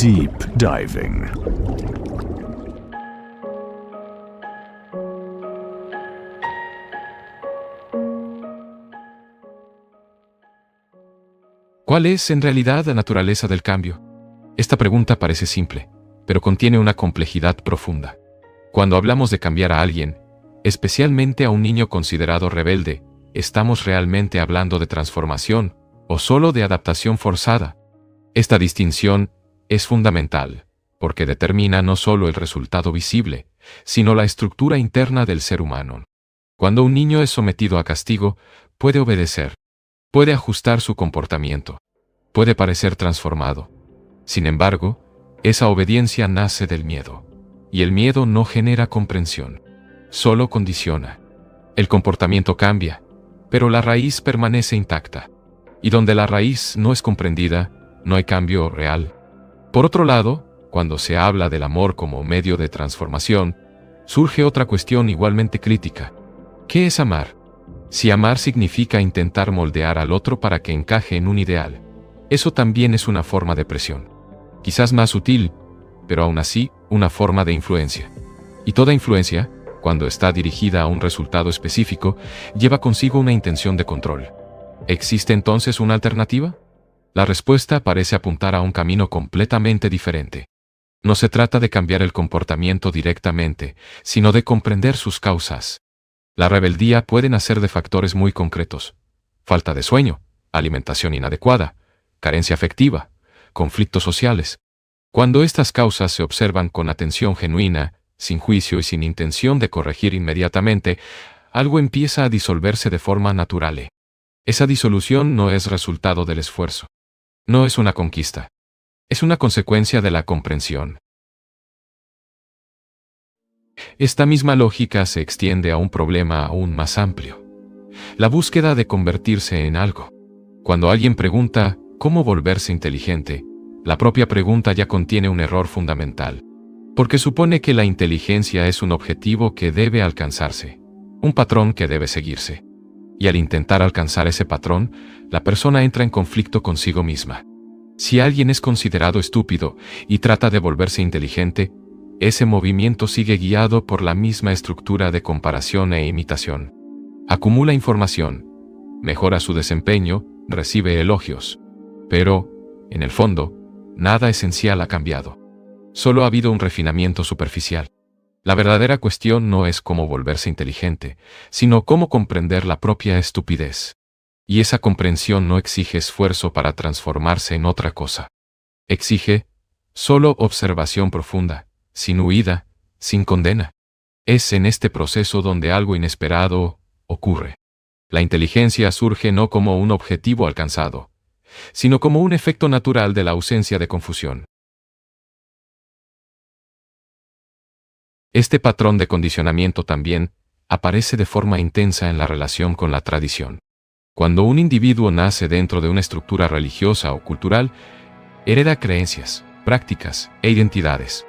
Deep Diving. ¿Cuál es, en realidad, la naturaleza del cambio? Esta pregunta parece simple, pero contiene una complejidad profunda. Cuando hablamos de cambiar a alguien, especialmente a un niño considerado rebelde, ¿estamos realmente hablando de transformación o solo de adaptación forzada? Esta distinción es fundamental, porque determina no solo el resultado visible, sino la estructura interna del ser humano. Cuando un niño es sometido a castigo, puede obedecer, puede ajustar su comportamiento, puede parecer transformado. Sin embargo, esa obediencia nace del miedo, y el miedo no genera comprensión, solo condiciona. El comportamiento cambia, pero la raíz permanece intacta, y donde la raíz no es comprendida, no hay cambio real. Por otro lado, cuando se habla del amor como medio de transformación, surge otra cuestión igualmente crítica. ¿Qué es amar? Si amar significa intentar moldear al otro para que encaje en un ideal, eso también es una forma de presión. Quizás más sutil, pero aún así, una forma de influencia. Y toda influencia, cuando está dirigida a un resultado específico, lleva consigo una intención de control. ¿Existe entonces una alternativa? La respuesta parece apuntar a un camino completamente diferente. No se trata de cambiar el comportamiento directamente, sino de comprender sus causas. La rebeldía puede nacer de factores muy concretos: falta de sueño, alimentación inadecuada, carencia afectiva, conflictos sociales. Cuando estas causas se observan con atención genuina, sin juicio y sin intención de corregir inmediatamente, algo empieza a disolverse de forma natural. Esa disolución no es resultado del esfuerzo. No es una conquista. Es una consecuencia de la comprensión. Esta misma lógica se extiende a un problema aún más amplio: la búsqueda de convertirse en algo. Cuando alguien pregunta ¿cómo volverse inteligente?, la propia pregunta ya contiene un error fundamental, porque supone que la inteligencia es un objetivo que debe alcanzarse, un patrón que debe seguirse. Y al intentar alcanzar ese patrón, la persona entra en conflicto consigo misma. Si alguien es considerado estúpido y trata de volverse inteligente, ese movimiento sigue guiado por la misma estructura de comparación e imitación. Acumula información, mejora su desempeño, recibe elogios. Pero, en el fondo, nada esencial ha cambiado. Solo ha habido un refinamiento superficial. La verdadera cuestión no es cómo volverse inteligente, sino cómo comprender la propia estupidez. Y esa comprensión no exige esfuerzo para transformarse en otra cosa. Exige solo observación profunda, sin huida, sin condena. Es en este proceso donde algo inesperado ocurre. La inteligencia surge no como un objetivo alcanzado, sino como un efecto natural de la ausencia de confusión. Este patrón de condicionamiento también aparece de forma intensa en la relación con la tradición. Cuando un individuo nace dentro de una estructura religiosa o cultural, hereda creencias, prácticas e identidades.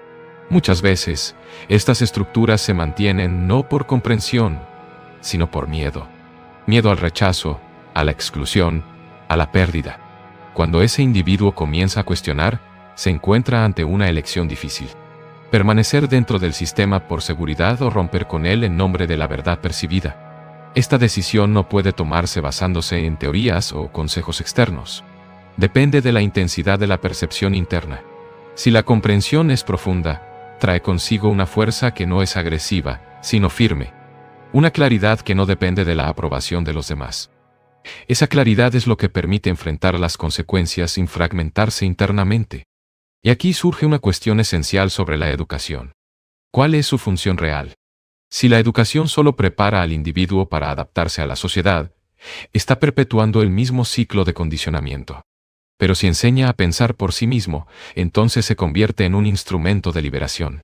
Muchas veces, estas estructuras se mantienen no por comprensión, sino por miedo. Miedo al rechazo, a la exclusión, a la pérdida. Cuando ese individuo comienza a cuestionar, se encuentra ante una elección difícil: permanecer dentro del sistema por seguridad o romper con él en nombre de la verdad percibida. Esta decisión no puede tomarse basándose en teorías o consejos externos. Depende de la intensidad de la percepción interna. Si la comprensión es profunda, trae consigo una fuerza que no es agresiva, sino firme. Una claridad que no depende de la aprobación de los demás. Esa claridad es lo que permite enfrentar las consecuencias sin fragmentarse internamente. Y aquí surge una cuestión esencial sobre la educación. ¿Cuál es su función real? Si la educación solo prepara al individuo para adaptarse a la sociedad, está perpetuando el mismo ciclo de condicionamiento. Pero si enseña a pensar por sí mismo, entonces se convierte en un instrumento de liberación.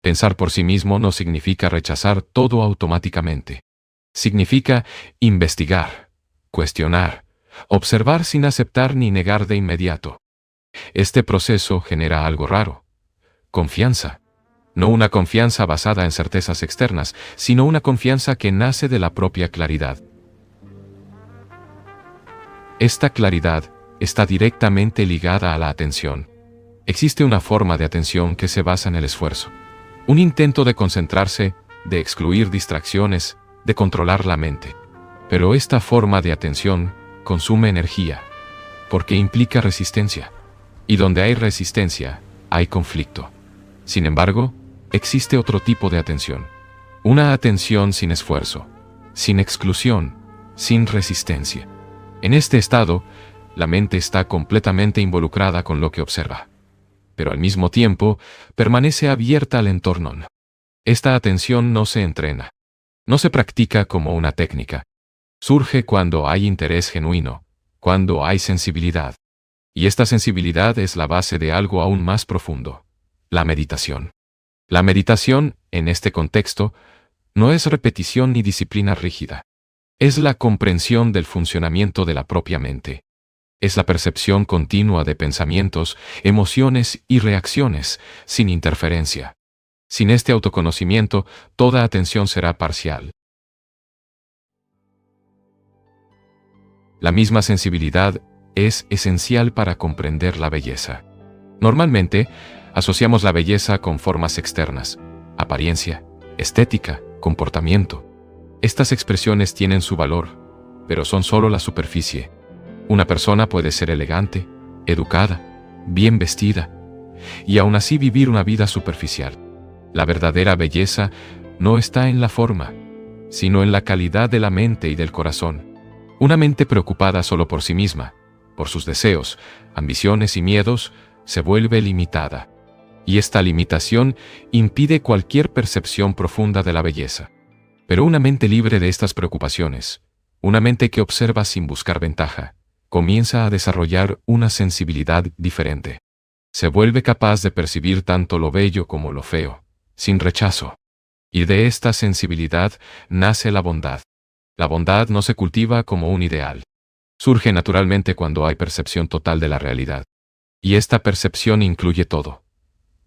Pensar por sí mismo no significa rechazar todo automáticamente. Significa investigar, cuestionar, observar sin aceptar ni negar de inmediato. Este proceso genera algo raro: confianza. No una confianza basada en certezas externas, sino una confianza que nace de la propia claridad. Esta claridad está directamente ligada a la atención. Existe una forma de atención que se basa en el esfuerzo. Un intento de concentrarse, de excluir distracciones, de controlar la mente. Pero esta forma de atención consume energía, porque implica resistencia. Y donde hay resistencia, hay conflicto. Sin embargo, existe otro tipo de atención. Una atención sin esfuerzo, sin exclusión, sin resistencia. En este estado, la mente está completamente involucrada con lo que observa, pero al mismo tiempo permanece abierta al entorno. Esta atención no se entrena, no se practica como una técnica. Surge cuando hay interés genuino, cuando hay sensibilidad. Y esta sensibilidad es la base de algo aún más profundo, la meditación. La meditación, en este contexto, no es repetición ni disciplina rígida. Es la comprensión del funcionamiento de la propia mente. Es la percepción continua de pensamientos, emociones y reacciones, sin interferencia. Sin este autoconocimiento, toda atención será parcial. La misma sensibilidad es esencial para comprender la belleza. Normalmente, asociamos la belleza con formas externas, apariencia, estética, comportamiento. Estas expresiones tienen su valor, pero son solo la superficie. Una persona puede ser elegante, educada, bien vestida, y aún así vivir una vida superficial. La verdadera belleza no está en la forma, sino en la calidad de la mente y del corazón. Una mente preocupada solo por sí misma, por sus deseos, ambiciones y miedos, se vuelve limitada. Y esta limitación impide cualquier percepción profunda de la belleza. Pero una mente libre de estas preocupaciones, una mente que observa sin buscar ventaja, comienza a desarrollar una sensibilidad diferente. Se vuelve capaz de percibir tanto lo bello como lo feo, sin rechazo. Y de esta sensibilidad nace la bondad. La bondad no se cultiva como un ideal. Surge naturalmente cuando hay percepción total de la realidad. Y esta percepción incluye todo: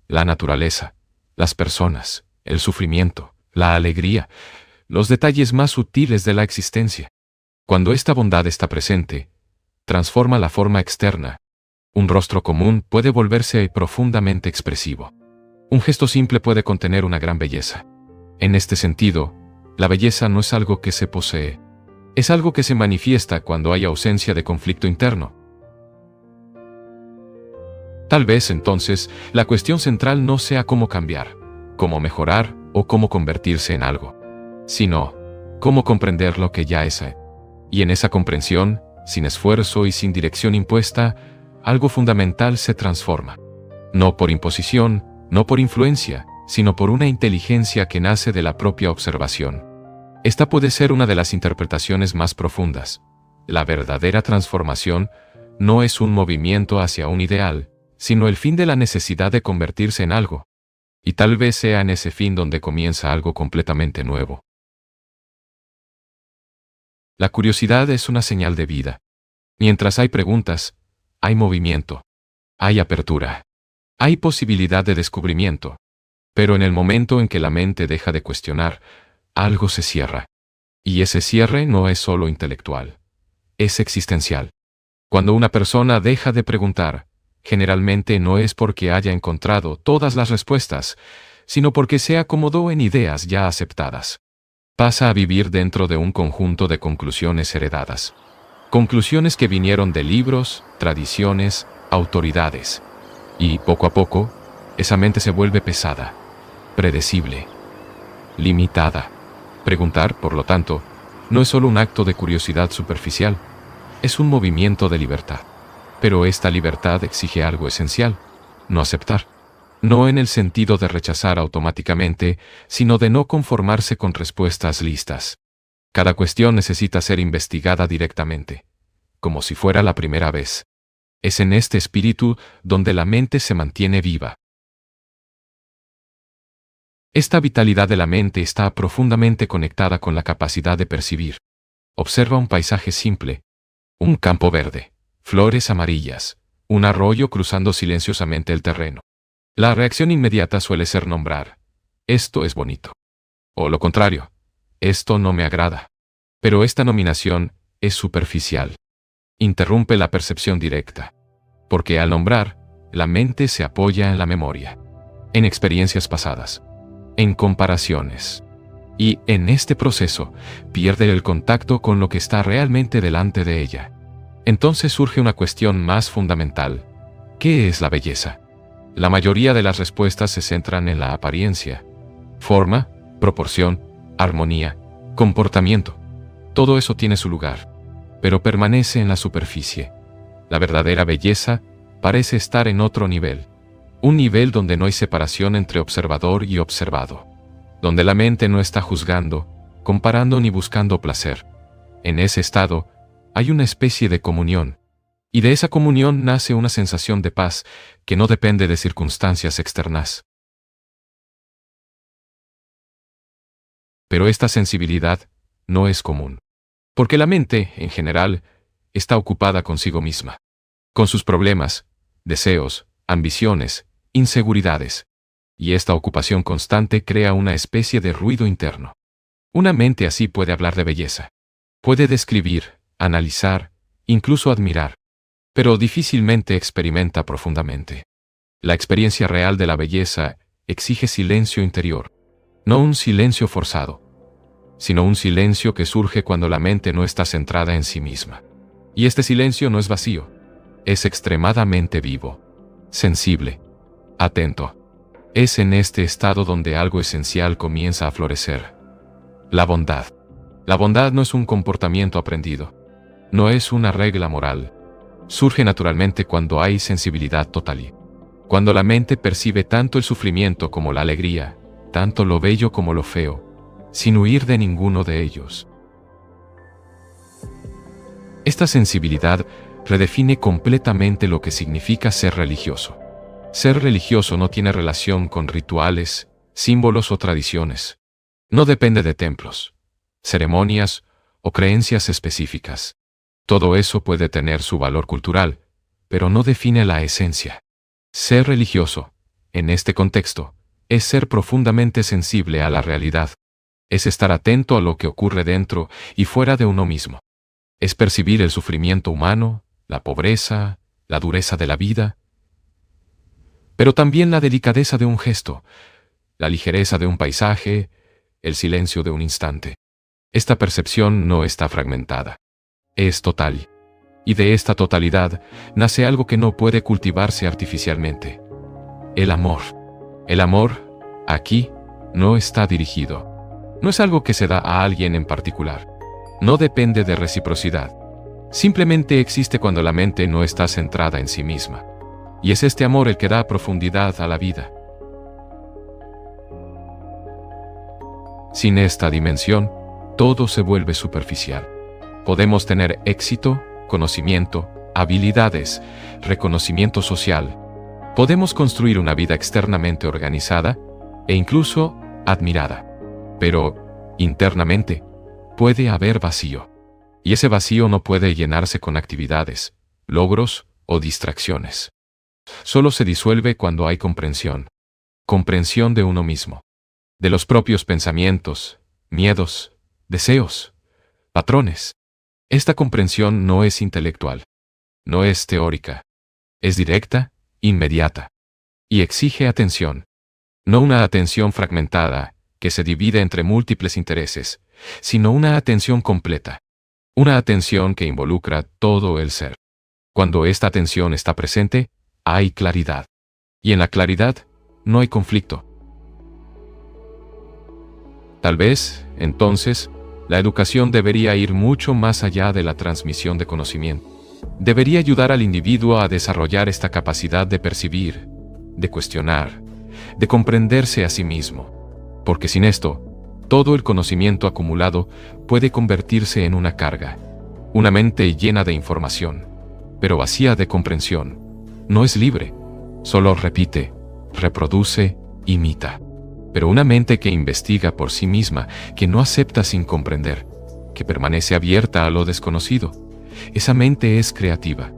la naturaleza, las personas, el sufrimiento, la alegría, los detalles más sutiles de la existencia. Cuando esta bondad está presente, transforma la forma externa. Un rostro común puede volverse profundamente expresivo. Un gesto simple puede contener una gran belleza. En este sentido, la belleza no es algo que se posee. Es algo que se manifiesta cuando hay ausencia de conflicto interno. Tal vez entonces la cuestión central no sea cómo cambiar, cómo mejorar o cómo convertirse en algo, sino cómo comprender lo que ya es. Y en esa comprensión, sin esfuerzo y sin dirección impuesta, algo fundamental se transforma. No por imposición, no por influencia, sino por una inteligencia que nace de la propia observación. Esta puede ser una de las interpretaciones más profundas. La verdadera transformación no es un movimiento hacia un ideal, sino el fin de la necesidad de convertirse en algo. Y tal vez sea en ese fin donde comienza algo completamente nuevo. La curiosidad es una señal de vida. Mientras hay preguntas, hay movimiento, hay apertura, hay posibilidad de descubrimiento. Pero en el momento en que la mente deja de cuestionar, algo se cierra. Y ese cierre no es solo intelectual, es existencial. Cuando una persona deja de preguntar, generalmente no es porque haya encontrado todas las respuestas, sino porque se acomodó en ideas ya aceptadas. Pasa a vivir dentro de un conjunto de conclusiones heredadas. Conclusiones que vinieron de libros, tradiciones, autoridades. Y poco a poco, esa mente se vuelve pesada, predecible, limitada. Preguntar, por lo tanto, no es solo un acto de curiosidad superficial, es un movimiento de libertad. Pero esta libertad exige algo esencial: no aceptar. No en el sentido de rechazar automáticamente, sino de no conformarse con respuestas listas. Cada cuestión necesita ser investigada directamente, como si fuera la primera vez. Es en este espíritu donde la mente se mantiene viva. Esta vitalidad de la mente está profundamente conectada con la capacidad de percibir. Observa un paisaje simple, un campo verde, flores amarillas, un arroyo cruzando silenciosamente el terreno. La reacción inmediata suele ser nombrar: esto es bonito. O lo contrario: esto no me agrada. Pero esta nominación es superficial. Interrumpe la percepción directa. Porque al nombrar, La mente se apoya en la memoria, en experiencias pasadas, en comparaciones. Y, en este proceso, pierde el contacto con lo que está realmente delante de ella. Entonces surge una cuestión más fundamental. ¿Qué es la belleza? La mayoría de las respuestas se centran en la apariencia. Forma, proporción, armonía, comportamiento. Todo eso tiene su lugar, pero permanece en la superficie. La verdadera belleza parece estar en otro nivel. Un nivel donde no hay separación entre observador y observado. Donde la mente no está juzgando, comparando ni buscando placer. En ese estado, hay una especie de comunión. Y de esa comunión nace una sensación de paz que no depende de circunstancias externas. Pero esta sensibilidad no es común. Porque la mente, en general, está ocupada consigo misma. Con sus problemas, deseos, ambiciones, inseguridades. Y esta ocupación constante crea una especie de ruido interno. Una mente así puede hablar de belleza. Puede describir, analizar, incluso admirar. Pero difícilmente experimenta profundamente. La experiencia real de la belleza exige silencio interior. No un silencio forzado, sino un silencio que surge cuando la mente no está centrada en sí misma. Y este silencio no es vacío. Es extremadamente vivo, sensible, atento. Es en este estado donde algo esencial comienza a florecer. La bondad. La bondad no es un comportamiento aprendido. No es una regla moral. Surge naturalmente cuando hay sensibilidad total. Cuando la mente percibe tanto el sufrimiento como la alegría, tanto lo bello como lo feo, sin huir de ninguno de ellos. Esta sensibilidad redefine completamente lo que significa ser religioso. Ser religioso no tiene relación con rituales, símbolos o tradiciones. No depende de templos, ceremonias o creencias específicas. Todo eso puede tener su valor cultural, pero no define la esencia. Ser religioso, en este contexto, es ser profundamente sensible a la realidad. Es estar atento a lo que ocurre dentro y fuera de uno mismo. Es percibir el sufrimiento humano, la pobreza, la dureza de la vida, pero también la delicadeza de un gesto, la ligereza de un paisaje, el silencio de un instante. Esta percepción no está fragmentada. Es total. Y de esta totalidad nace algo que no puede cultivarse artificialmente. El amor. El amor, aquí, no está dirigido. No es algo que se da a alguien en particular. No depende de reciprocidad. Simplemente existe cuando la mente no está centrada en sí misma. Y es este amor el que da profundidad a la vida. Sin esta dimensión, todo se vuelve superficial. Podemos tener éxito, conocimiento, habilidades, reconocimiento social. Podemos construir una vida externamente organizada e incluso admirada. Pero, internamente, puede haber vacío. Y ese vacío no puede llenarse con actividades, logros o distracciones. Solo se disuelve cuando hay comprensión. Comprensión de uno mismo. De los propios pensamientos, miedos, deseos, patrones. Esta comprensión no es intelectual. No es teórica. Es directa, inmediata. Y exige atención. No una atención fragmentada, que se divide entre múltiples intereses, sino una atención completa. Una atención que involucra todo el ser. Cuando esta atención está presente, hay claridad. Y en la claridad, no hay conflicto. Tal vez, entonces, la educación debería ir mucho más allá de la transmisión de conocimiento. Debería ayudar al individuo a desarrollar esta capacidad de percibir, de cuestionar, de comprenderse a sí mismo. Porque sin esto, todo el conocimiento acumulado puede convertirse en una carga. Una mente llena de información, pero vacía de comprensión. No es libre, solo repite, reproduce, imita. Pero una mente que investiga por sí misma, que no acepta sin comprender, que permanece abierta a lo desconocido, esa mente es creativa.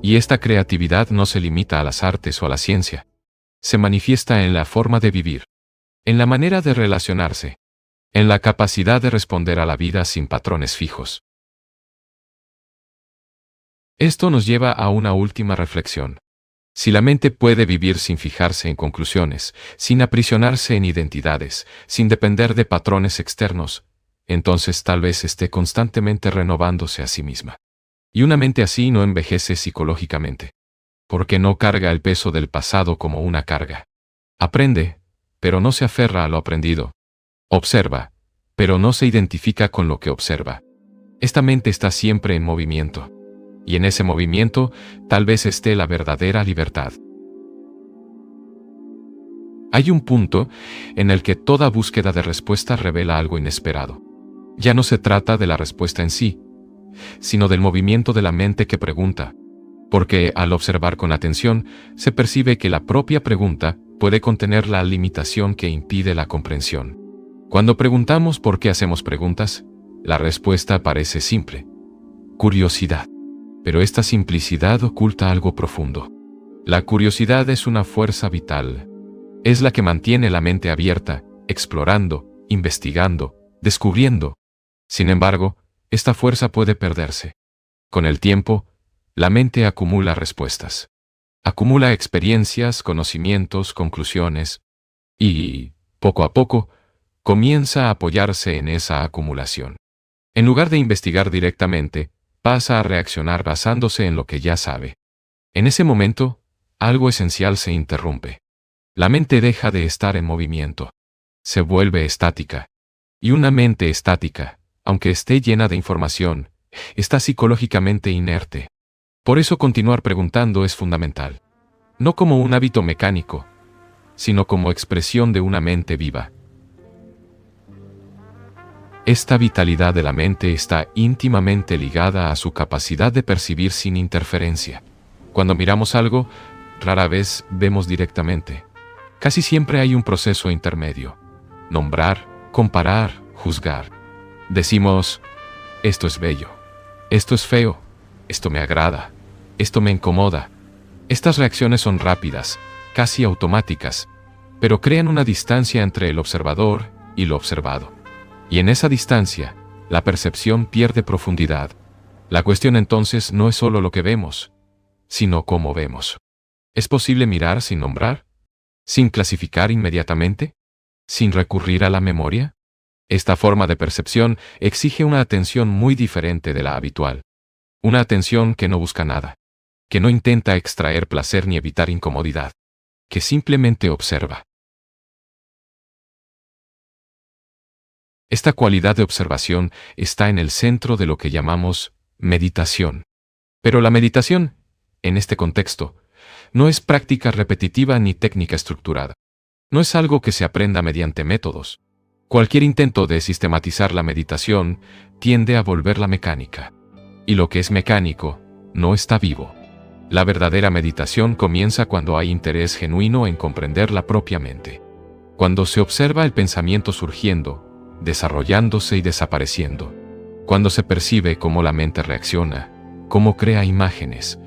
Y esta creatividad no se limita a las artes o a la ciencia. Se manifiesta en la forma de vivir, en la manera de relacionarse, en la capacidad de responder a la vida sin patrones fijos. Esto nos lleva a una última reflexión. Si la mente puede vivir sin fijarse en conclusiones, sin aprisionarse en identidades, sin depender de patrones externos, entonces tal vez esté constantemente renovándose a sí misma. Y una mente así no envejece psicológicamente, porque no carga el peso del pasado como una carga. Aprende, pero no se aferra a lo aprendido. Observa, pero no se identifica con lo que observa. Esta mente está siempre en movimiento. Y en ese movimiento tal vez esté la verdadera libertad. Hay un punto en el que toda búsqueda de respuesta revela algo inesperado. Ya no se trata de la respuesta en sí, sino del movimiento de la mente que pregunta, porque al observar con atención se percibe que la propia pregunta puede contener la limitación que impide la comprensión. Cuando preguntamos por qué hacemos preguntas, la respuesta parece simple: curiosidad. Pero esta simplicidad oculta algo profundo. La curiosidad es una fuerza vital. Es la que mantiene la mente abierta, explorando, investigando, descubriendo. Sin embargo, esta fuerza puede perderse. Con el tiempo, la mente acumula respuestas. Acumula experiencias, conocimientos, conclusiones. Y, poco a poco, comienza a apoyarse en esa acumulación. En lugar de investigar directamente, pasa a reaccionar basándose en lo que ya sabe. En ese momento, algo esencial se interrumpe. La mente deja de estar en movimiento. Se vuelve estática. Y una mente estática, aunque esté llena de información, está psicológicamente inerte. Por eso continuar preguntando es fundamental. No como un hábito mecánico, sino como expresión de una mente viva. Esta vitalidad de la mente está íntimamente ligada a su capacidad de percibir sin interferencia. Cuando miramos algo, rara vez vemos directamente. Casi siempre hay un proceso intermedio. Nombrar, comparar, juzgar. Decimos: esto es bello, esto es feo, esto me agrada, esto me incomoda. Estas reacciones son rápidas, casi automáticas, pero crean una distancia entre el observador y lo observado. Y en esa distancia, la percepción pierde profundidad. La cuestión entonces no es solo lo que vemos, sino cómo vemos. ¿Es posible mirar sin nombrar? ¿Sin clasificar inmediatamente? ¿Sin recurrir a la memoria? Esta forma de percepción exige una atención muy diferente de la habitual. Una atención que no busca nada, que no intenta extraer placer ni evitar incomodidad, que simplemente observa. Esta cualidad de observación está en el centro de lo que llamamos meditación. Pero la meditación, en este contexto, no es práctica repetitiva ni técnica estructurada. No es algo que se aprenda mediante métodos. Cualquier intento de sistematizar la meditación tiende a volverla mecánica. Y lo que es mecánico no está vivo. La verdadera meditación comienza cuando hay interés genuino en comprender la propia mente. Cuando se observa el pensamiento surgiendo, desarrollándose y desapareciendo. Cuando se percibe cómo la mente reacciona, cómo crea imágenes,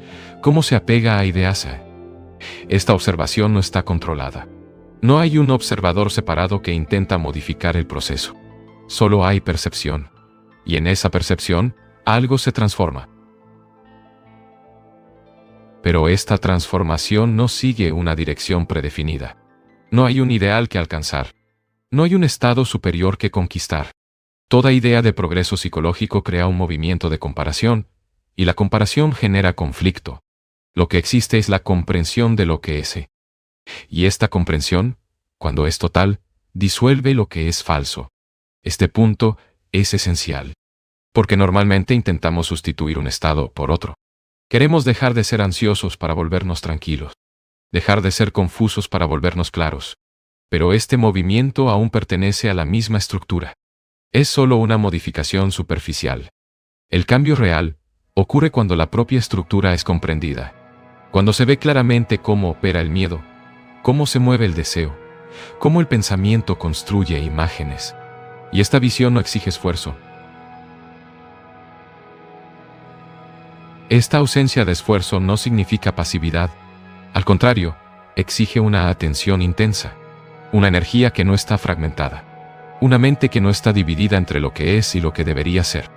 cómo se apega a ideas. Esta observación no está controlada. No hay un observador separado que intenta modificar el proceso. Solo hay percepción. Y en esa percepción, algo se transforma. Pero esta transformación no sigue una dirección predefinida. No hay un ideal que alcanzar. No hay un estado superior que conquistar. Toda idea de progreso psicológico crea un movimiento de comparación, y la comparación genera conflicto. Lo que existe es la comprensión de lo que es. Y esta comprensión, cuando es total, disuelve lo que es falso. Este punto es esencial. Porque normalmente intentamos sustituir un estado por otro. Queremos dejar de ser ansiosos para volvernos tranquilos. Dejar de ser confusos para volvernos claros. Pero este movimiento aún pertenece a la misma estructura. Es solo una modificación superficial. El cambio real ocurre cuando la propia estructura es comprendida. Cuando se ve claramente cómo opera el miedo, cómo se mueve el deseo, cómo el pensamiento construye imágenes. Y esta visión no exige esfuerzo. Esta ausencia de esfuerzo no significa pasividad. Al contrario, exige una atención intensa. Una energía que no está fragmentada. Una mente que no está dividida entre lo que es y lo que debería ser.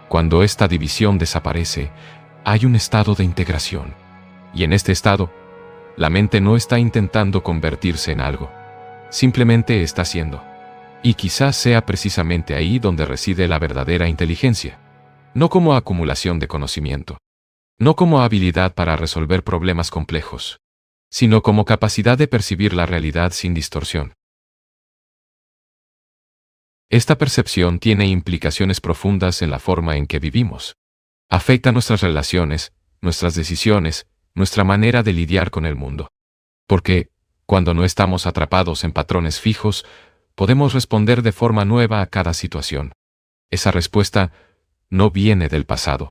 Cuando esta división desaparece, hay un estado de integración. Y en este estado, La mente no está intentando convertirse en algo. Simplemente está siendo. Y quizás sea precisamente ahí donde reside la verdadera inteligencia. No como acumulación de conocimiento. No como habilidad para resolver problemas complejos, sino como capacidad de percibir la realidad sin distorsión. Esta percepción tiene implicaciones profundas en la forma en que vivimos. Afecta nuestras relaciones, nuestras decisiones, nuestra manera de lidiar con el mundo. Porque, cuando no estamos atrapados en patrones fijos, podemos responder de forma nueva a cada situación. Esa respuesta no viene del pasado,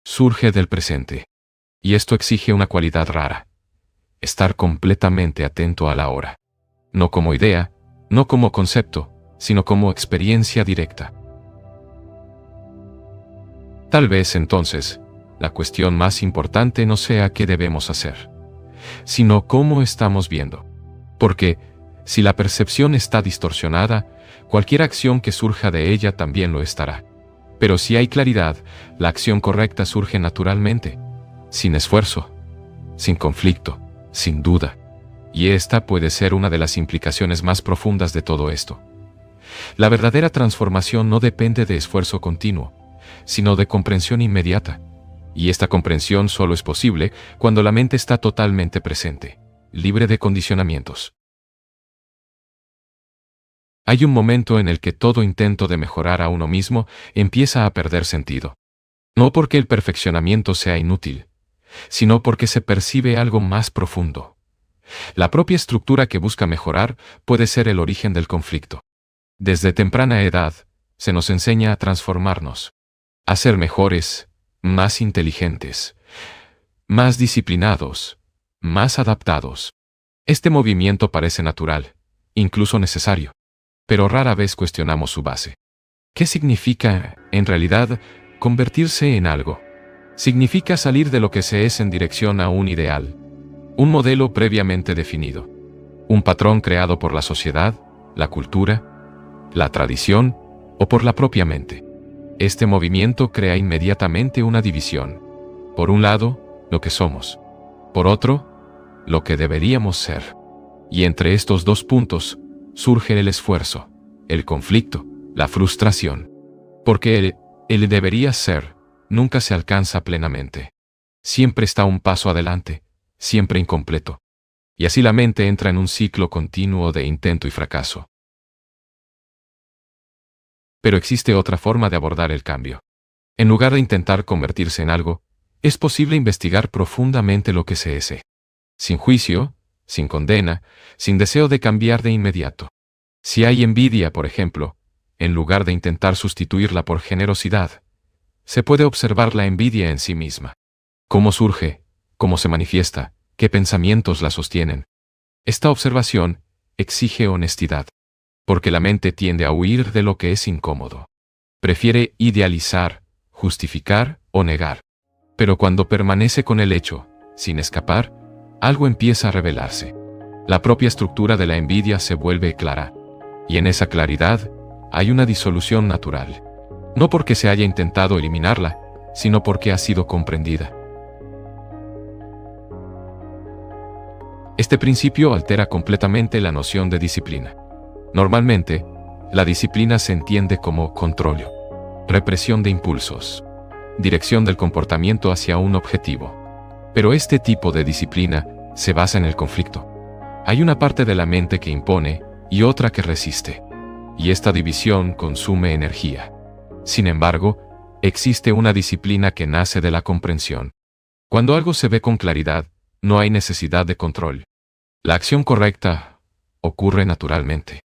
surge del presente. Y esto exige una cualidad rara: estar completamente atento a la hora. No como idea, no como concepto, sino como experiencia directa. Tal vez entonces, la cuestión más importante no sea qué debemos hacer, sino cómo estamos viendo. Porque, si la percepción está distorsionada, cualquier acción que surja de ella también lo estará. Pero si hay claridad, la acción correcta surge naturalmente, sin esfuerzo, sin conflicto, sin duda. Y esta puede ser una de las implicaciones más profundas de todo esto. La verdadera transformación no depende de esfuerzo continuo, sino de comprensión inmediata. Y esta comprensión solo es posible cuando la mente está totalmente presente, libre de condicionamientos. Hay un momento en el que todo intento de mejorar a uno mismo empieza a perder sentido. No porque el perfeccionamiento sea inútil, sino porque se percibe algo más profundo. La propia estructura que busca mejorar puede ser el origen del conflicto. Desde temprana edad, se nos enseña a transformarnos, a ser mejores, más inteligentes, más disciplinados, más adaptados. Este movimiento parece natural, incluso necesario, pero rara vez cuestionamos su base. ¿Qué significa, en realidad, convertirse en algo? Significa salir de lo que se es en dirección a un ideal, un modelo previamente definido, un patrón creado por la sociedad, la cultura, la tradición o por la propia mente. Este movimiento crea inmediatamente una división. Por un lado, lo que somos. Por otro, lo que deberíamos ser. Y entre estos dos puntos, surge el esfuerzo, el conflicto, la frustración. Porque el debería ser nunca se alcanza plenamente. Siempre está un paso adelante, siempre incompleto. Y así la mente entra en un ciclo continuo de intento y fracaso. Pero existe otra forma de abordar el cambio. En lugar de intentar convertirse en algo, es posible investigar profundamente lo que se es. Sin juicio, sin condena, sin deseo de cambiar de inmediato. Si hay envidia, por ejemplo, en lugar de intentar sustituirla por generosidad, se puede observar la envidia en sí misma. Cómo surge, cómo se manifiesta, qué pensamientos la sostienen. Esta observación exige honestidad, porque la mente tiende a huir de lo que es incómodo. Prefiere idealizar, justificar o negar. Pero cuando permanece con el hecho, sin escapar, algo empieza a revelarse. La propia estructura de la envidia se vuelve clara. Y en esa claridad, hay una disolución natural. No porque se haya intentado eliminarla, sino porque ha sido comprendida. Este principio altera completamente la noción de disciplina. Normalmente, la disciplina se entiende como control, represión de impulsos, dirección del comportamiento hacia un objetivo. Pero este tipo de disciplina se basa en el conflicto. Hay una parte de la mente que impone y otra que resiste. Y esta división consume energía. Sin embargo, existe una disciplina que nace de la comprensión. Cuando algo se ve con claridad, no hay necesidad de control. La acción correcta ocurre naturalmente.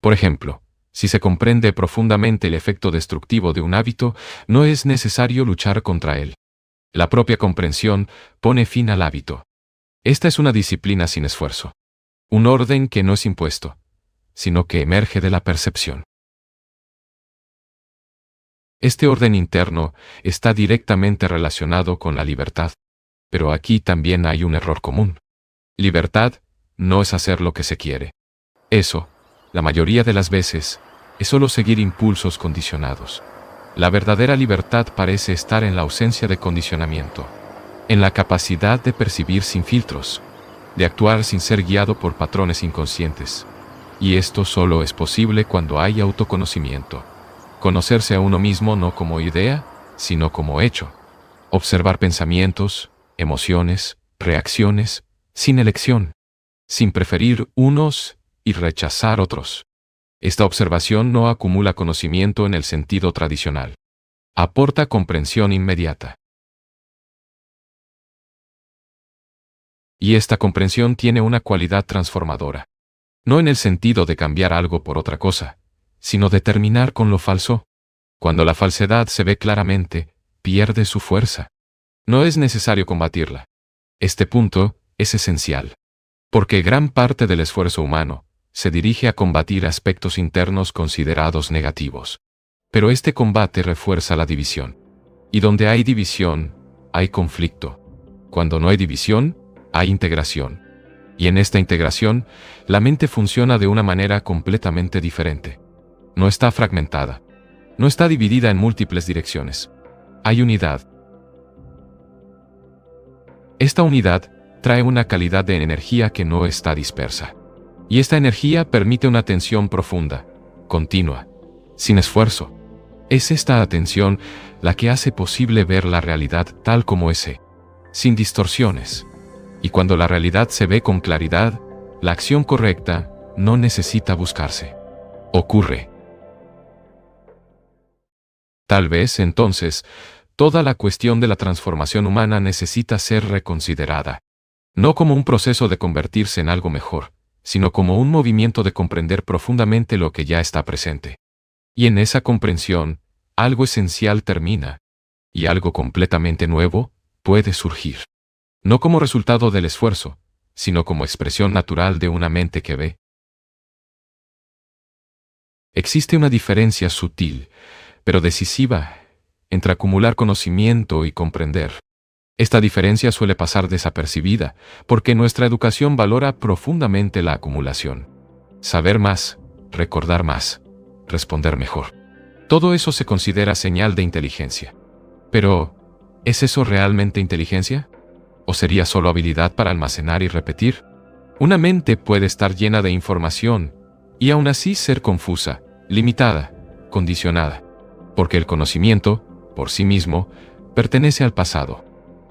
Por ejemplo, si se comprende profundamente el efecto destructivo de un hábito, no es necesario luchar contra él. La propia comprensión pone fin al hábito. Esta es una disciplina sin esfuerzo. Un orden que no es impuesto, sino que emerge de la percepción. Este orden interno está directamente relacionado con la libertad. Pero aquí también hay un error común. Libertad no es hacer lo que se quiere. Eso, la mayoría de las veces, es solo seguir impulsos condicionados. La verdadera libertad parece estar en la ausencia de condicionamiento, en la capacidad de percibir sin filtros, de actuar sin ser guiado por patrones inconscientes. Y esto solo es posible cuando hay autoconocimiento. Conocerse a uno mismo no como idea, sino como hecho. Observar pensamientos, emociones, reacciones, sin elección, sin preferir unos y rechazar otros. Esta observación no acumula conocimiento en el sentido tradicional. Aporta comprensión inmediata. Y esta comprensión tiene una cualidad transformadora. No en el sentido de cambiar algo por otra cosa, sino de terminar con lo falso. Cuando la falsedad se ve claramente, pierde su fuerza. No es necesario combatirla. Este punto es esencial, porque gran parte del esfuerzo humano se dirige a combatir aspectos internos considerados negativos. Pero este combate refuerza la división. Y donde hay división, hay conflicto. Cuando no hay división, hay integración. Y en esta integración, la mente funciona de una manera completamente diferente. No está fragmentada. No está dividida en múltiples direcciones. Hay unidad. Esta unidad trae una calidad de energía que no está dispersa. Y esta energía permite una atención profunda, continua, sin esfuerzo. Es esta atención la que hace posible ver la realidad tal como es, sin distorsiones. Y cuando la realidad se ve con claridad, la acción correcta no necesita buscarse. Ocurre. Tal vez, entonces, toda la cuestión de la transformación humana necesita ser reconsiderada. No como un proceso de convertirse en algo mejor, sino como un movimiento de comprender profundamente lo que ya está presente. Y en esa comprensión, algo esencial termina, y algo completamente nuevo puede surgir. No como resultado del esfuerzo, sino como expresión natural de una mente que ve. Existe una diferencia sutil, pero decisiva, entre acumular conocimiento y comprender. Esta diferencia suele pasar desapercibida, porque nuestra educación valora profundamente la acumulación. Saber más, recordar más, responder mejor. Todo eso se considera señal de inteligencia. Pero, ¿es eso realmente inteligencia? ¿O sería solo habilidad para almacenar y repetir? Una mente puede estar llena de información, y aún así ser confusa, limitada, condicionada. Porque el conocimiento, por sí mismo, pertenece al pasado.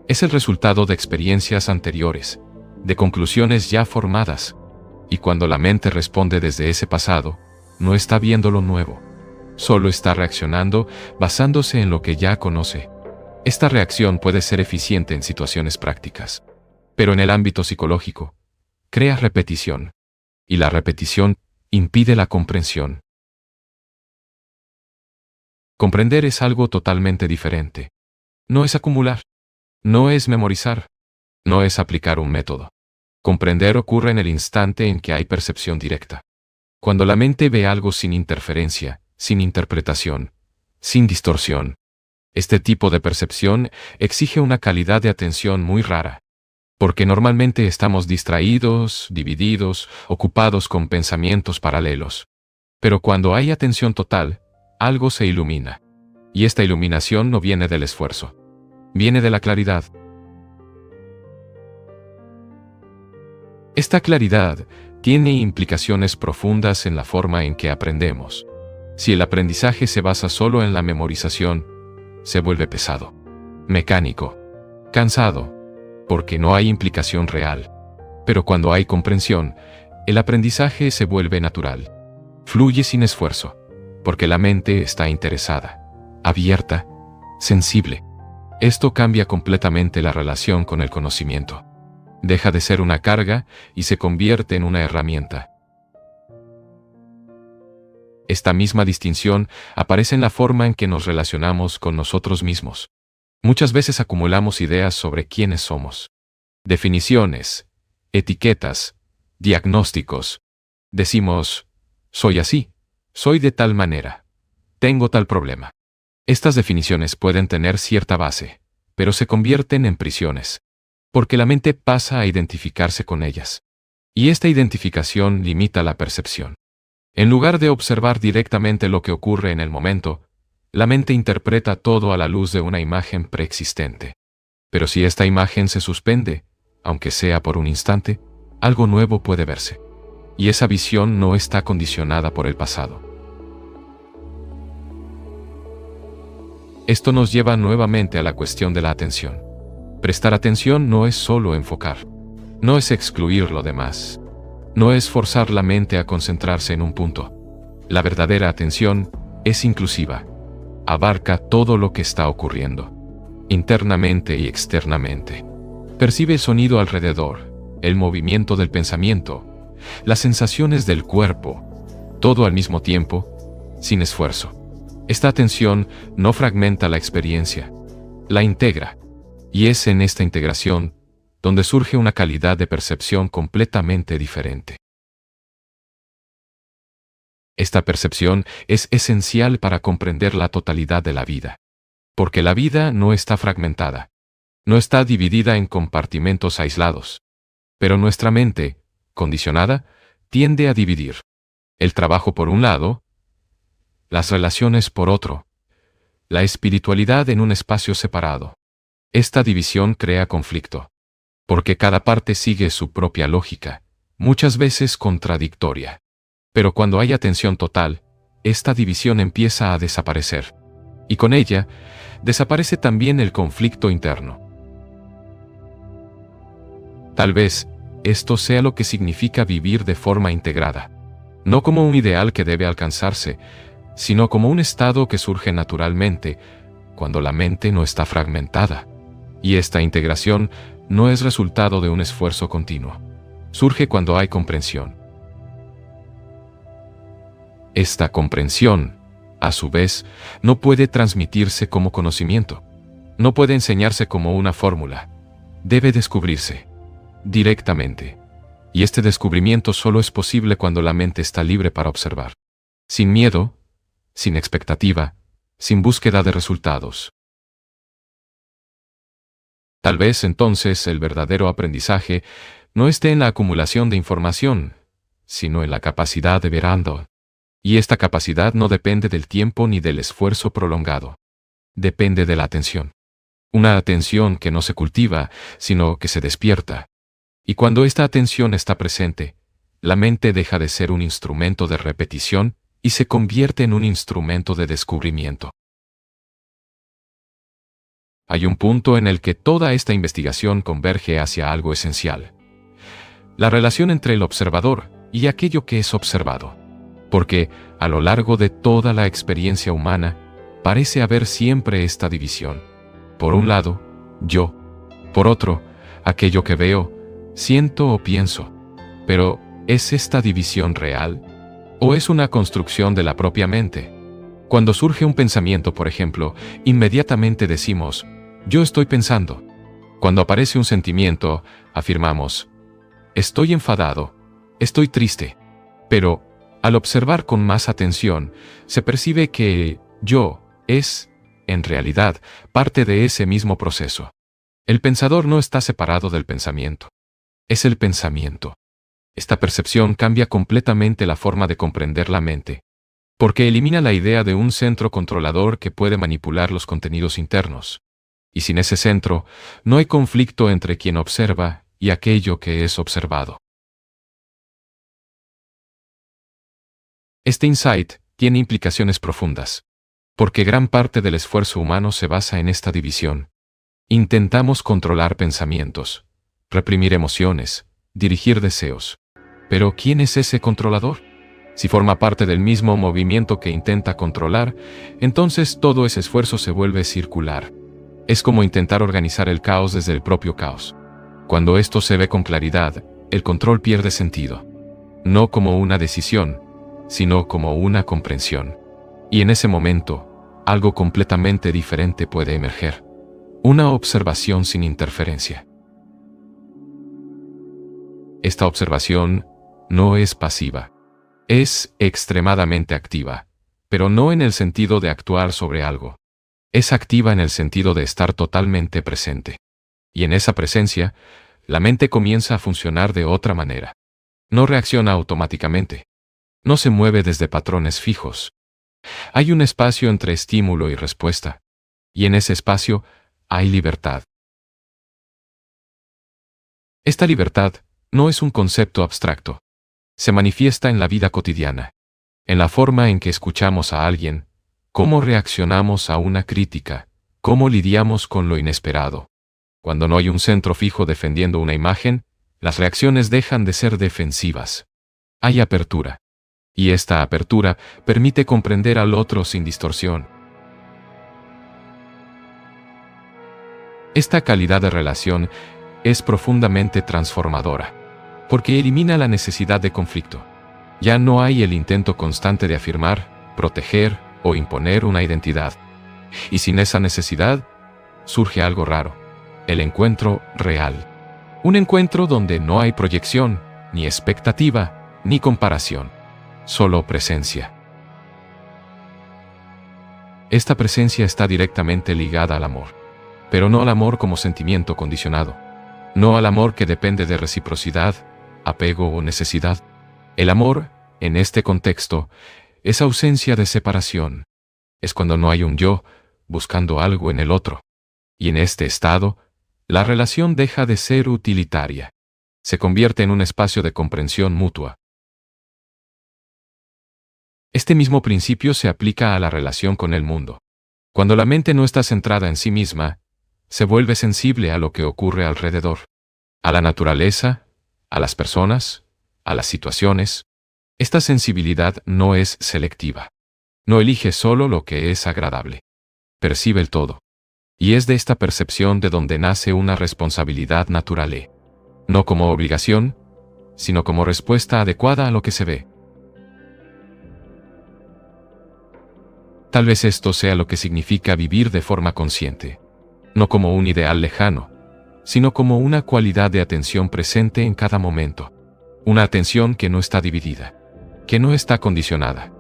Es el resultado de experiencias anteriores, de conclusiones ya formadas. Y cuando la mente responde desde ese pasado, no está viendo lo nuevo. Solo está reaccionando basándose en lo que ya conoce. Esta reacción puede ser eficiente en situaciones prácticas. Pero en el ámbito psicológico, crea repetición. Y la repetición impide la comprensión. Comprender es algo totalmente diferente. No es acumular. No es memorizar. No es aplicar un método. Comprender ocurre en el instante en que hay percepción directa. Cuando la mente ve algo sin interferencia, sin interpretación, sin distorsión. Este tipo de percepción exige una calidad de atención muy rara. Porque normalmente estamos distraídos, divididos, ocupados con pensamientos paralelos. Pero cuando hay atención total, algo se ilumina. Y esta iluminación no viene del esfuerzo. Viene de la claridad. Esta claridad tiene implicaciones profundas en la forma en que aprendemos. Si el aprendizaje se basa solo en la memorización, se vuelve pesado, mecánico, cansado, porque no hay implicación real. Pero cuando hay comprensión, el aprendizaje se vuelve natural. Fluye sin esfuerzo, porque la mente está interesada, abierta, sensible. Esto cambia completamente la relación con el conocimiento. Deja de ser una carga y se convierte en una herramienta. Esta misma distinción aparece en la forma en que nos relacionamos con nosotros mismos. Muchas veces acumulamos ideas sobre quiénes somos. Definiciones, etiquetas, diagnósticos. Decimos, soy así, soy de tal manera, tengo tal problema. Estas definiciones pueden tener cierta base, pero se convierten en prisiones, porque la mente pasa a identificarse con ellas. Y esta identificación limita la percepción. En lugar de observar directamente lo que ocurre en el momento, la mente interpreta todo a la luz de una imagen preexistente. Pero si esta imagen se suspende, aunque sea por un instante, algo nuevo puede verse. Y esa visión no está condicionada por el pasado. Esto nos lleva nuevamente a la cuestión de la atención. Prestar atención no es solo enfocar. No es excluir lo demás. No es forzar la mente a concentrarse en un punto. La verdadera atención es inclusiva. Abarca todo lo que está ocurriendo, internamente y externamente. Percibe el sonido alrededor, el movimiento del pensamiento, las sensaciones del cuerpo, todo al mismo tiempo, sin esfuerzo. Esta atención no fragmenta la experiencia, la integra, y es en esta integración donde surge una calidad de percepción completamente diferente. Esta percepción es esencial para comprender la totalidad de la vida, porque la vida no está fragmentada, no está dividida en compartimentos aislados, pero nuestra mente, condicionada, tiende a dividir el trabajo por un lado, las relaciones por otro, la espiritualidad en un espacio separado. Esta división crea conflicto, porque cada parte sigue su propia lógica, muchas veces contradictoria. Pero cuando hay atención total, esta división empieza a desaparecer, y con ella, desaparece también el conflicto interno. Tal vez, esto sea lo que significa vivir de forma integrada, no como un ideal que debe alcanzarse, sino como un estado que surge naturalmente cuando la mente no está fragmentada. Y esta integración no es resultado de un esfuerzo continuo. Surge cuando hay comprensión. Esta comprensión, a su vez, no puede transmitirse como conocimiento. No puede enseñarse como una fórmula. Debe descubrirse directamente. Y este descubrimiento solo es posible cuando la mente está libre para observar. Sin miedo, sin expectativa, sin búsqueda de resultados. Tal vez entonces el verdadero aprendizaje no esté en la acumulación de información, sino en la capacidad de verando. Y esta capacidad no depende del tiempo ni del esfuerzo prolongado. Depende de la atención. Una atención que no se cultiva, sino que se despierta. Y cuando esta atención está presente, la mente deja de ser un instrumento de repetición y se convierte en un instrumento de descubrimiento. Hay un punto en el que toda esta investigación converge hacia algo esencial: la relación entre el observador y aquello que es observado. Porque, a lo largo de toda la experiencia humana, parece haber siempre esta división. Por un lado, yo. Por otro, aquello que veo, siento o pienso. Pero, ¿es esta división real? ¿O es una construcción de la propia mente? Cuando surge un pensamiento, por ejemplo, inmediatamente decimos, yo estoy pensando. Cuando aparece un sentimiento, afirmamos, estoy enfadado, estoy triste. Pero, al observar con más atención, se percibe que yo es, en realidad, parte de ese mismo proceso. El pensador no está separado del pensamiento. Es el pensamiento. Esta percepción cambia completamente la forma de comprender la mente, porque elimina la idea de un centro controlador que puede manipular los contenidos internos. Y sin ese centro, no hay conflicto entre quien observa y aquello que es observado. Este insight tiene implicaciones profundas, porque gran parte del esfuerzo humano se basa en esta división. Intentamos controlar pensamientos, reprimir emociones, dirigir deseos. Pero ¿quién es ese controlador? Si forma parte del mismo movimiento que intenta controlar, entonces todo ese esfuerzo se vuelve circular. Es como intentar organizar el caos desde el propio caos. Cuando esto se ve con claridad, el control pierde sentido. No como una decisión, sino como una comprensión. Y en ese momento, algo completamente diferente puede emerger. Una observación sin interferencia. Esta observación no es pasiva. Es extremadamente activa, pero no en el sentido de actuar sobre algo. Es activa en el sentido de estar totalmente presente. Y en esa presencia, la mente comienza a funcionar de otra manera. No reacciona automáticamente. No se mueve desde patrones fijos. Hay un espacio entre estímulo y respuesta. Y en ese espacio hay libertad. Esta libertad no es un concepto abstracto. Se manifiesta en la vida cotidiana, en la forma en que escuchamos a alguien, cómo reaccionamos a una crítica, cómo lidiamos con lo inesperado. Cuando no hay un centro fijo defendiendo una imagen, las reacciones dejan de ser defensivas. Hay apertura. Y esta apertura permite comprender al otro sin distorsión. Esta calidad de relación es profundamente transformadora, porque elimina la necesidad de conflicto. Ya no hay el intento constante de afirmar, proteger o imponer una identidad. Y sin esa necesidad, surge algo raro, el encuentro real. Un encuentro donde no hay proyección, ni expectativa, ni comparación. Solo presencia. Esta presencia está directamente ligada al amor, pero no al amor como sentimiento condicionado, no al amor que depende de reciprocidad, apego o necesidad. El amor, en este contexto, es ausencia de separación. Es cuando no hay un yo buscando algo en el otro. Y en este estado, la relación deja de ser utilitaria. Se convierte en un espacio de comprensión mutua. Este mismo principio se aplica a la relación con el mundo. Cuando la mente no está centrada en sí misma, se vuelve sensible a lo que ocurre alrededor, a la naturaleza, a las personas, a las situaciones. Esta sensibilidad no es selectiva. No elige solo lo que es agradable. Percibe el todo. Y es de esta percepción de donde nace una responsabilidad natural, no como obligación, sino como respuesta adecuada a lo que se ve. Tal vez esto sea lo que significa vivir de forma consciente, no como un ideal lejano, sino como una cualidad de atención presente en cada momento. Una atención que no está dividida, que no está condicionada,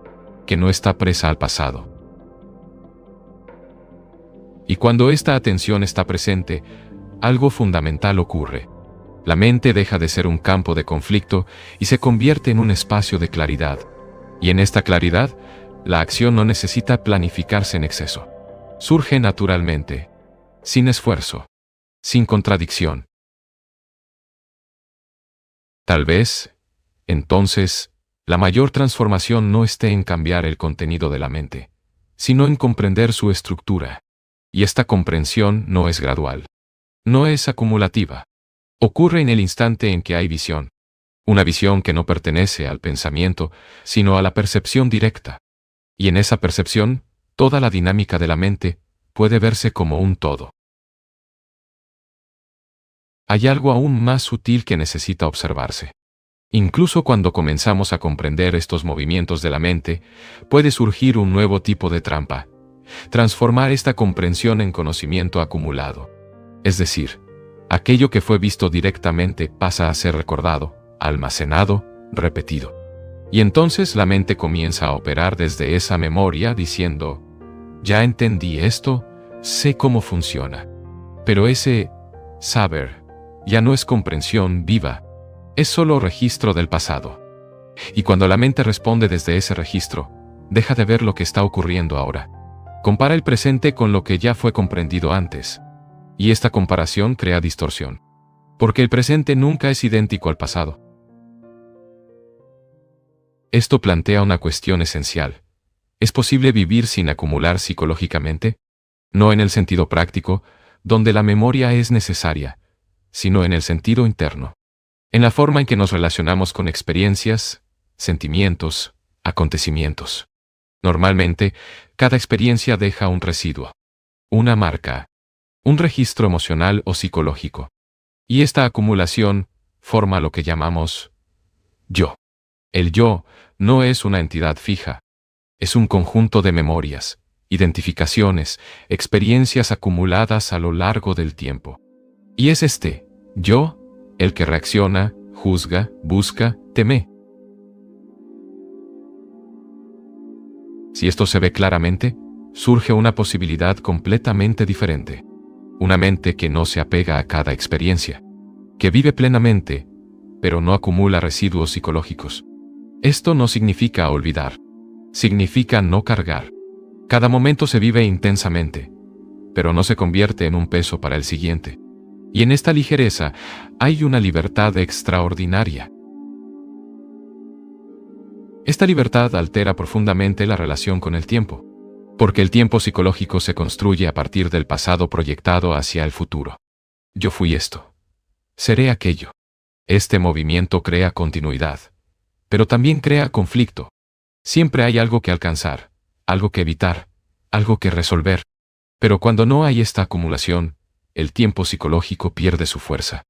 que no está presa al pasado. Y cuando esta atención está presente, algo fundamental ocurre. La mente deja de ser un campo de conflicto y se convierte en un espacio de claridad. Y en esta claridad, la acción no necesita planificarse en exceso. Surge naturalmente, sin esfuerzo, sin contradicción. Tal vez, entonces, la mayor transformación no esté en cambiar el contenido de la mente, sino en comprender su estructura. Y esta comprensión no es gradual, no es acumulativa. Ocurre en el instante en que hay visión. Una visión que no pertenece al pensamiento, sino a la percepción directa. Y en esa percepción, toda la dinámica de la mente puede verse como un todo. Hay algo aún más sutil que necesita observarse. Incluso cuando comenzamos a comprender estos movimientos de la mente, puede surgir un nuevo tipo de trampa. Transformar esta comprensión en conocimiento acumulado. Es decir, aquello que fue visto directamente pasa a ser recordado, almacenado, repetido. Y entonces la mente comienza a operar desde esa memoria diciendo, ya entendí esto, sé cómo funciona. Pero ese saber ya no es comprensión viva, es solo registro del pasado. Y cuando la mente responde desde ese registro, deja de ver lo que está ocurriendo ahora. Compara el presente con lo que ya fue comprendido antes. Y esta comparación crea distorsión. Porque el presente nunca es idéntico al pasado. Esto plantea una cuestión esencial. ¿Es posible vivir sin acumular psicológicamente? No en el sentido práctico, donde la memoria es necesaria, sino en el sentido interno. En la forma en que nos relacionamos con experiencias, sentimientos, acontecimientos. Normalmente, cada experiencia deja un residuo, una marca, un registro emocional o psicológico. Y esta acumulación forma lo que llamamos yo. El yo no es una entidad fija. Es un conjunto de memorias, identificaciones, experiencias acumuladas a lo largo del tiempo. Y es este yo el que reacciona, juzga, busca, teme. Si esto se ve claramente, surge una posibilidad completamente diferente. Una mente que no se apega a cada experiencia, que vive plenamente, pero no acumula residuos psicológicos. Esto no significa olvidar, significa no cargar. Cada momento se vive intensamente, pero no se convierte en un peso para el siguiente. Y en esta ligereza hay una libertad extraordinaria. Esta libertad altera profundamente la relación con el tiempo, porque el tiempo psicológico se construye a partir del pasado proyectado hacia el futuro. Yo fui esto. Seré aquello. Este movimiento crea continuidad, pero también crea conflicto. Siempre hay algo que alcanzar, algo que evitar, algo que resolver. Pero cuando no hay esta acumulación, el tiempo psicológico pierde su fuerza.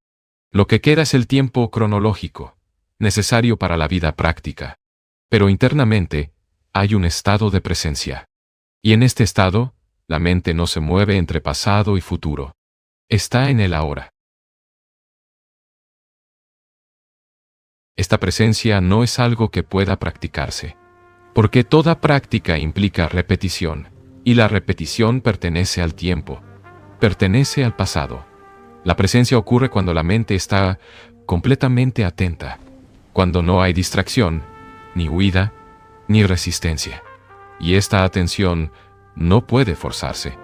Lo que queda es el tiempo cronológico, necesario para la vida práctica. Pero internamente, hay un estado de presencia. Y en este estado, la mente no se mueve entre pasado y futuro. Está en el ahora. Esta presencia no es algo que pueda practicarse, porque toda práctica implica repetición, y la repetición pertenece al tiempo, pertenece al pasado. La presencia ocurre cuando la mente está completamente atenta, cuando no hay distracción, ni huida, ni resistencia. Y esta atención no puede forzarse.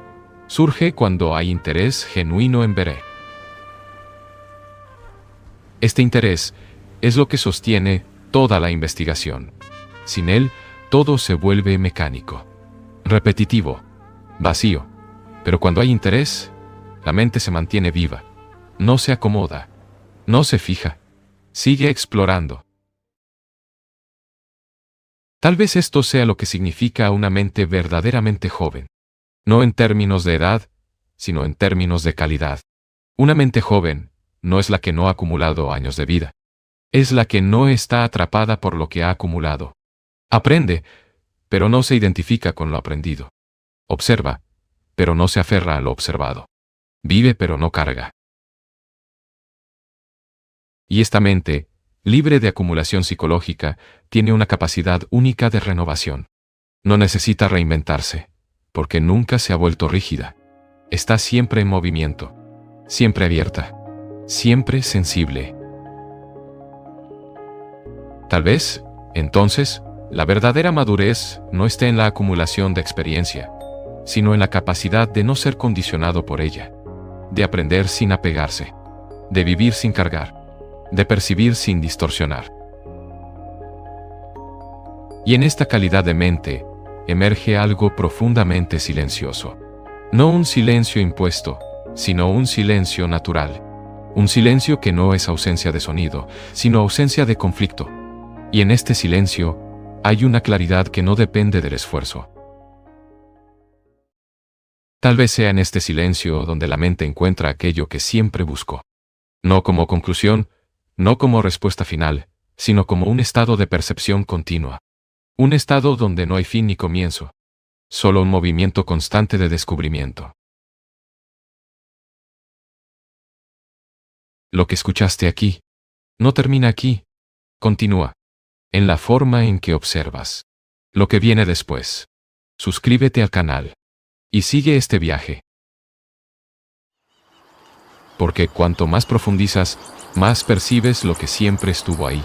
Surge cuando hay interés genuino en veré. Este interés es lo que sostiene toda la investigación. Sin él, todo se vuelve mecánico, repetitivo, vacío. Pero cuando hay interés, la mente se mantiene viva, no se acomoda, no se fija, sigue explorando. Tal vez esto sea lo que significa una mente verdaderamente joven. No en términos de edad, sino en términos de calidad. Una mente joven no es la que no ha acumulado años de vida. Es la que no está atrapada por lo que ha acumulado. Aprende, pero no se identifica con lo aprendido. Observa, pero no se aferra a lo observado. Vive, pero no carga. Y esta mente, libre de acumulación psicológica, tiene una capacidad única de renovación. No necesita reinventarse, porque nunca se ha vuelto rígida. Está siempre en movimiento, siempre abierta, siempre sensible. Tal vez, entonces, la verdadera madurez no esté en la acumulación de experiencia, sino en la capacidad de no ser condicionado por ella, de aprender sin apegarse, de vivir sin cargar, de percibir sin distorsionar. Y en esta calidad de mente, emerge algo profundamente silencioso. No un silencio impuesto, sino un silencio natural. Un silencio que no es ausencia de sonido, sino ausencia de conflicto. Y en este silencio, hay una claridad que no depende del esfuerzo. Tal vez sea en este silencio donde la mente encuentra aquello que siempre buscó. No como conclusión, no como respuesta final, sino como un estado de percepción continua. Un estado donde no hay fin ni comienzo, solo un movimiento constante de descubrimiento. Lo que escuchaste aquí no termina aquí, continúa, en la forma en que observas lo que viene después. Suscríbete al canal y sigue este viaje. Porque cuanto más profundizas, más percibes lo que siempre estuvo ahí.